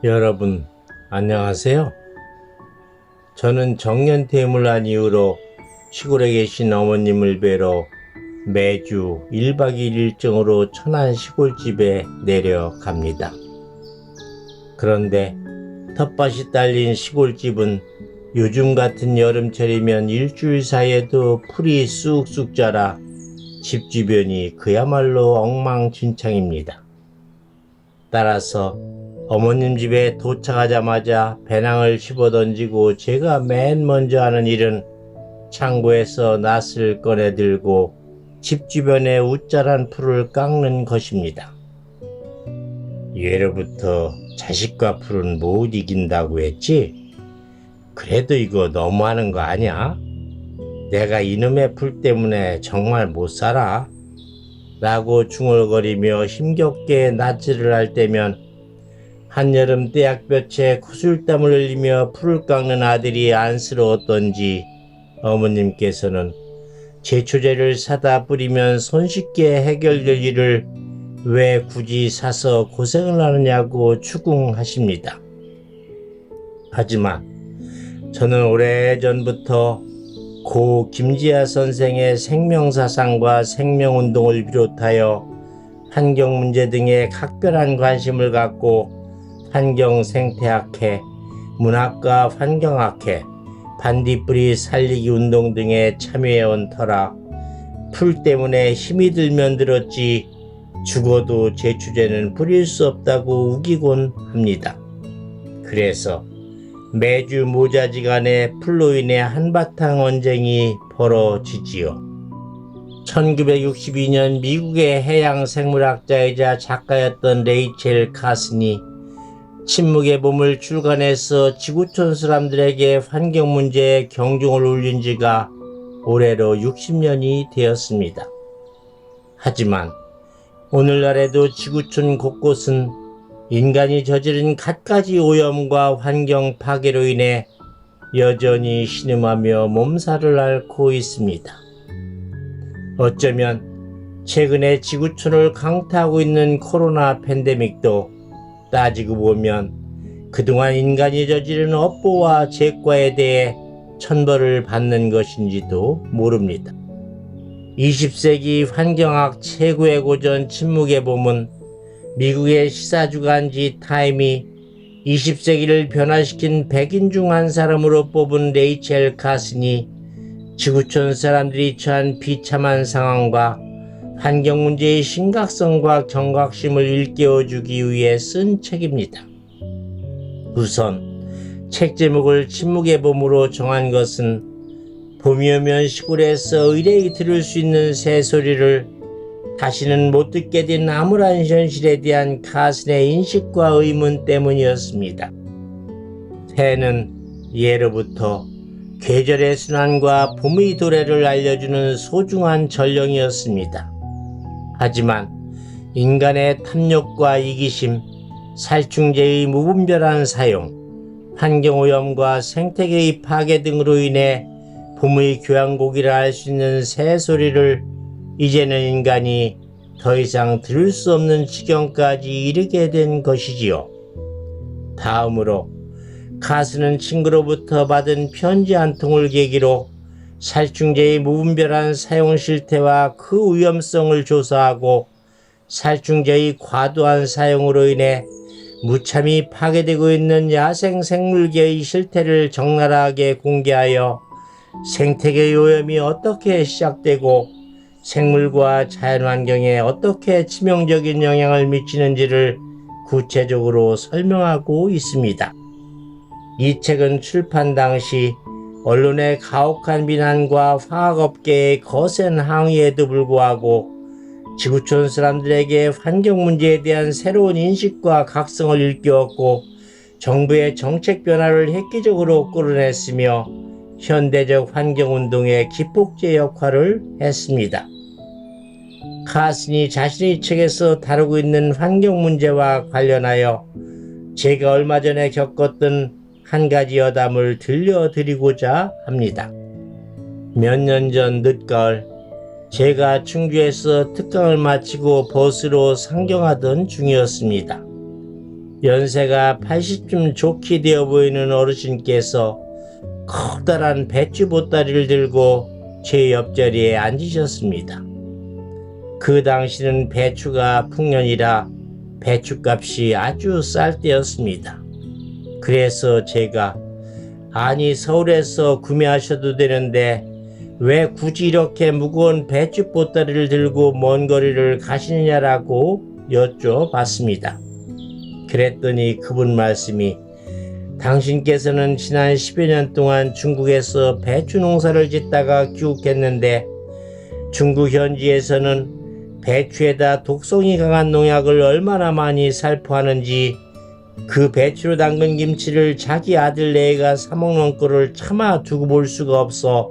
여러분, 안녕하세요. 저는 정년퇴임을 한 이후로 시골에 계신 어머님을 뵈러 매주 1박 2일 일정으로 천안 시골집에 내려갑니다. 그런데 텃밭이 딸린 시골집은 요즘 같은 여름철이면 일주일 사이에도 풀이 쑥쑥 자라 집 주변이 그야말로 엉망진창입니다. 따라서 어머님 집에 도착하자마자 배낭을 집어던지고 제가 맨 먼저 하는 일은 창고에서 낫을 꺼내 들고 집 주변에 웃자란 풀을 깎는 것입니다. 예로부터 자식과 풀은 못 이긴다고 했지? 그래도 이거 너무하는 거 아니야? 내가 이놈의 풀 때문에 정말 못 살아? 라고 중얼거리며 힘겹게 낫질을 할 때면 한여름 떼약볕에 구슬땀을 흘리며 풀을 깎는 아들이 안쓰러웠던지 어머님께서는 제초제를 사다 뿌리면 손쉽게 해결될 일을 왜 굳이 사서 고생을 하느냐고 추궁하십니다. 하지만 저는 오래전부터 고 김지아 선생의 생명사상과 생명운동을 비롯하여 환경문제 등에 각별한 관심을 갖고 환경생태학회, 문학과 환경학회, 반딧불이 살리기 운동 등에 참여해온 터라 풀 때문에 힘이 들면 들었지 죽어도 제초제는 뿌릴 수 없다고 우기곤 합니다. 그래서 매주 모자지간에 풀로 인해 한바탕 언쟁이 벌어지지요. 1962년 미국의 해양생물학자이자 작가였던 레이첼 카슨이 침묵의 봄을 출간해서 지구촌 사람들에게 환경 문제에 경종을 울린 지가 올해로 60년이 되었습니다. 하지만 오늘날에도 지구촌 곳곳은 인간이 저지른 갖가지 오염과 환경 파괴로 인해 여전히 신음하며 몸살을 앓고 있습니다. 어쩌면 최근에 지구촌을 강타하고 있는 코로나 팬데믹도 따지고 보면 그동안 인간이 저지른 업보와 죄과에 대해 천벌을 받는 것인지도 모릅니다. 20세기 환경학 최고의 고전 침묵의 봄은 미국의 시사주간지 타임이 20세기를 변화시킨 100인 중 한 사람으로 뽑은 레이첼 카슨이 지구촌 사람들이 처한 비참한 상황과 환경 문제의 심각성과 경각심을 일깨워주기 위해 쓴 책입니다. 우선 책 제목을 침묵의 봄으로 정한 것은 봄이 오면 시골에서 의뢰이 들을 수 있는 새소리를 다시는 못 듣게 된 암울한 현실에 대한 카슨의 인식과 의문 때문이었습니다. 새는 예로부터 계절의 순환과 봄의 도래를 알려주는 소중한 전령이었습니다. 하지만 인간의 탐욕과 이기심, 살충제의 무분별한 사용, 환경오염과 생태계의 파괴 등으로 인해 봄의 교향곡이라 할 수 있는 새소리를 이제는 인간이 더 이상 들을 수 없는 지경까지 이르게 된 것이지요. 다음으로 카슨은 친구로부터 받은 편지 한 통을 계기로 살충제의 무분별한 사용 실태와 그 위험성을 조사하고 살충제의 과도한 사용으로 인해 무참히 파괴되고 있는 야생 생물계의 실태를 적나라하게 공개하여 생태계 오염이 어떻게 시작되고 생물과 자연환경에 어떻게 치명적인 영향을 미치는지를 구체적으로 설명하고 있습니다. 이 책은 출판 당시 언론의 가혹한 비난과 화학업계의 거센 항의에도 불구하고 지구촌 사람들에게 환경 문제에 대한 새로운 인식과 각성을 일깨웠고 정부의 정책 변화를 획기적으로 끌어냈으며 현대적 환경운동의 기폭제 역할을 했습니다. 카슨이 자신의 책에서 다루고 있는 환경 문제와 관련하여 제가 얼마 전에 겪었던 한 가지 여담을 들려드리고자 합니다. 몇 년 전 늦가을 제가 충주에서 특강을 마치고 버스로 상경하던 중이었습니다. 연세가 80쯤 좋게 되어 보이는 어르신께서 커다란 배추 보따리를 들고 제 옆자리에 앉으셨습니다. 그 당시는 배추가 풍년이라 배추값이 아주 쌀 때였습니다. 그래서 제가 아니 서울에서 구매하셔도 되는데 왜 굳이 이렇게 무거운 배추 보따리를 들고 먼 거리를 가시느냐라고 여쭤봤습니다. 그랬더니 그분 말씀이 당신께서는 지난 10여 년 동안 중국에서 배추 농사를 짓다가 귀국했는데 중국 현지에서는 배추에다 독성이 강한 농약을 얼마나 많이 살포하는지 그 배추로 담근 김치를 자기 아들 내가 사먹는 꼴을 차마 두고 볼 수가 없어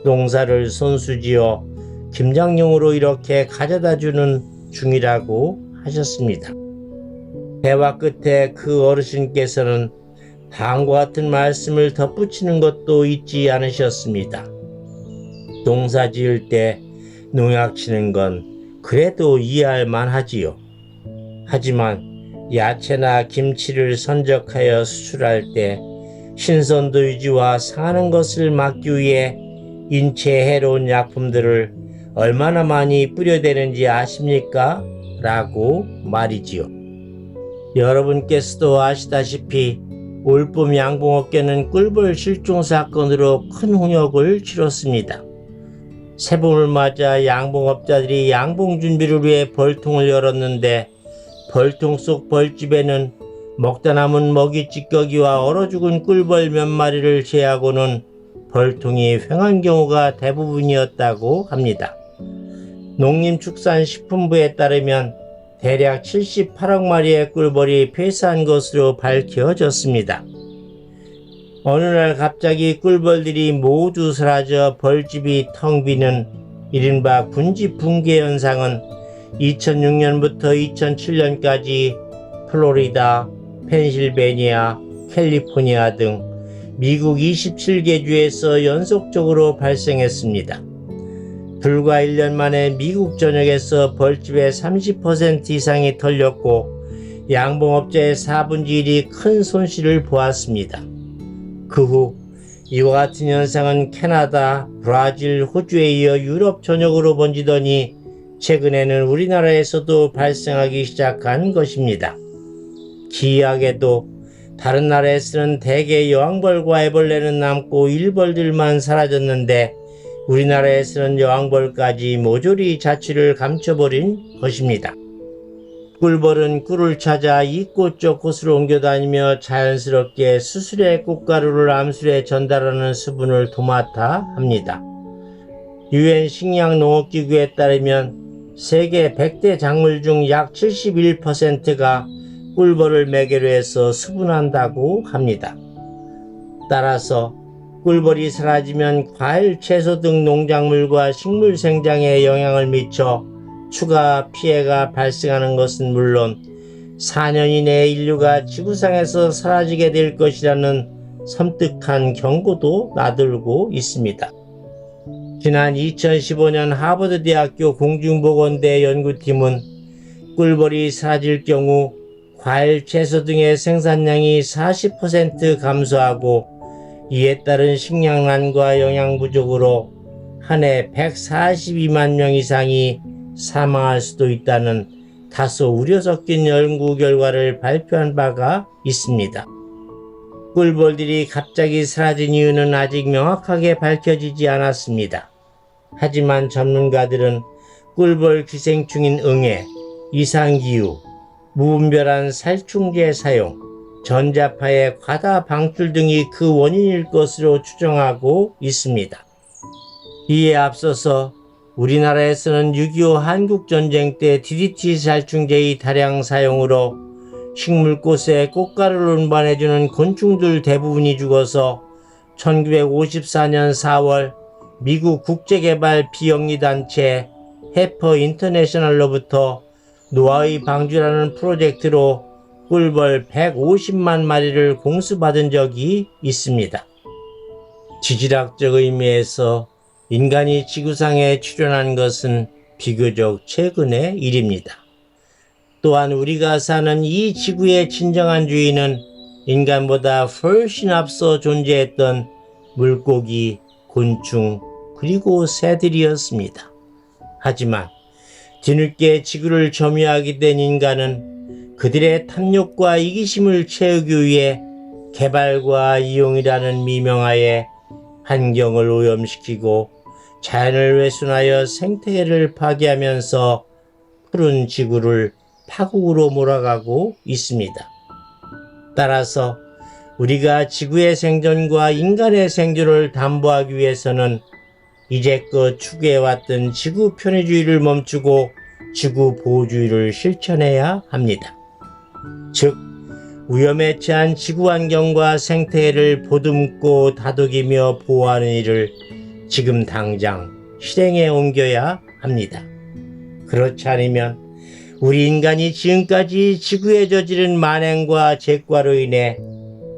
농사를 손수지어 김장용으로 이렇게 가져다주는 중이라고 하셨습니다. 대화 끝에 그 어르신께서는 다음과 같은 말씀을 덧붙이는 것도 잊지 않으셨습니다. 농사 지을 때 농약 치는 건 그래도 이해할 만하지요. 하지만 야채나 김치를 선적하여 수출할 때 신선도 유지와 상하는 것을 막기 위해 인체에 해로운 약품들을 얼마나 많이 뿌려대는지 아십니까? 라고 말이지요. 여러분께서도 아시다시피 올봄 양봉업계는 꿀벌 실종 사건으로 큰 홍역을 치렀습니다. 새봄을 맞아 양봉업자들이 양봉 준비를 위해 벌통을 열었는데 벌통 속 벌집에는 먹다 남은 먹이 찌꺼기와 얼어 죽은 꿀벌 몇 마리를 제하고는 벌통이 횡한 경우가 대부분이었다고 합니다. 농림축산식품부에 따르면 대략 78억 마리의 꿀벌이 폐사한 것으로 밝혀졌습니다. 어느 날 갑자기 꿀벌들이 모두 사라져 벌집이 텅 비는 이른바 군지 붕괴 현상은 2006년부터 2007년까지 플로리다, 펜실베니아, 캘리포니아 등 미국 27개 주에서 연속적으로 발생했습니다. 불과 1년 만에 미국 전역에서 벌집의 30% 이상이 털렸고 양봉업자의 4분의 1이 큰 손실을 보았습니다. 그 후 이와 같은 현상은 캐나다, 브라질, 호주에 이어 유럽 전역으로 번지더니 최근에는 우리나라에서도 발생하기 시작한 것입니다. 기이하게도 다른 나라에서는 대개 여왕벌과 애벌레는 남고 일벌들만 사라졌는데 우리나라에서는 여왕벌까지 모조리 자취를 감춰버린 것입니다. 꿀벌은 꿀을 찾아 이 꽃 저 꽃으로 옮겨다니며 자연스럽게 수술의 꽃가루를 암술에 전달하는 수분을 도맡아 합니다. 유엔 식량농업기구에 따르면 세계 100대 작물 중 약 71%가 꿀벌을 매개로 해서 수분한다고 합니다. 따라서 꿀벌이 사라지면 과일, 채소 등 농작물과 식물 생장에 영향을 미쳐 추가 피해가 발생하는 것은 물론 4년 이내에 인류가 지구상에서 사라지게 될 것이라는 섬뜩한 경고도 나들고 있습니다. 지난 2015년 하버드 대학교 공중보건대 연구팀은 꿀벌이 사라질 경우 과일, 채소 등의 생산량이 40% 감소하고 이에 따른 식량난과 영양 부족으로 한 해 142만 명 이상이 사망할 수도 있다는 다소 우려 섞인 연구 결과를 발표한 바가 있습니다. 꿀벌들이 갑자기 사라진 이유는 아직 명확하게 밝혀지지 않았습니다. 하지만 전문가들은 꿀벌 기생충인 응애, 이상기후, 무분별한 살충제 사용, 전자파의 과다 방출 등이 그 원인일 것으로 추정하고 있습니다. 이에 앞서서 우리나라에서는 6.25 한국전쟁 때 DDT 살충제의 다량 사용으로 식물꽃에 꽃가루를 운반해주는 곤충들 대부분이 죽어서 1954년 4월 미국 국제개발 비영리단체 해퍼 인터내셔널로부터 노아의 방주라는 프로젝트로 꿀벌 150만 마리를 공수받은 적이 있습니다. 지질학적 의미에서 인간이 지구상에 출현한 것은 비교적 최근의 일입니다. 또한 우리가 사는 이 지구의 진정한 주인은 인간보다 훨씬 앞서 존재했던 물고기, 곤충, 그리고 새들이었습니다. 하지만 뒤늦게 지구를 점유하게 된 인간은 그들의 탐욕과 이기심을 채우기 위해 개발과 이용이라는 미명하에 환경을 오염시키고 자연을 훼손하여 생태계를 파괴하면서 푸른 지구를 파국으로 몰아가고 있습니다. 따라서 우리가 지구의 생존과 인간의 생존을 담보하기 위해서는 이제껏 추구해왔던 지구 편의주의를 멈추고 지구 보호주의를 실천해야 합니다. 즉, 위험에 처한 지구 환경과 생태계를 보듬고 다독이며 보호하는 일을 지금 당장 실행에 옮겨야 합니다. 그렇지 않으면 우리 인간이 지금까지 지구에 저지른 만행과 죄과로 인해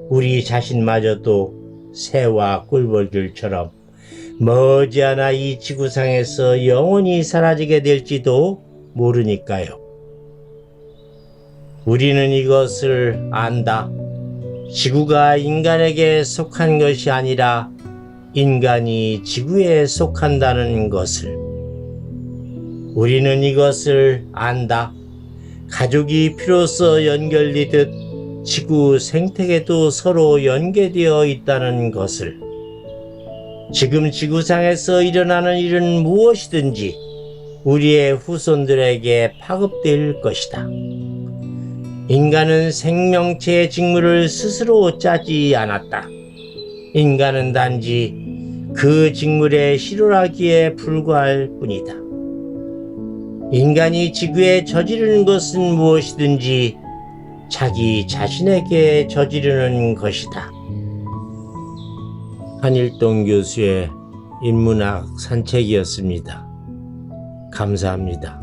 우리 자신마저도 새와 꿀벌들처럼 머지않아 이 지구상에서 영원히 사라지게 될지도 모르니까요. 우리는 이것을 안다. 지구가 인간에게 속한 것이 아니라 인간이 지구에 속한다는 것을. 우리는 이것을 안다. 가족이 피로써 연결되듯 지구 생태계도 서로 연계되어 있다는 것을. 지금 지구상에서 일어나는 일은 무엇이든지 우리의 후손들에게 파급될 것이다. 인간은 생명체의 직무를 스스로 짜지 않았다. 인간은 단지 그 직무에 실현하기에 불과할 뿐이다. 인간이 지구에 저지르는 것은 무엇이든지 자기 자신에게 저지르는 것이다. 한일동 교수의 인문학 산책이었습니다. 감사합니다.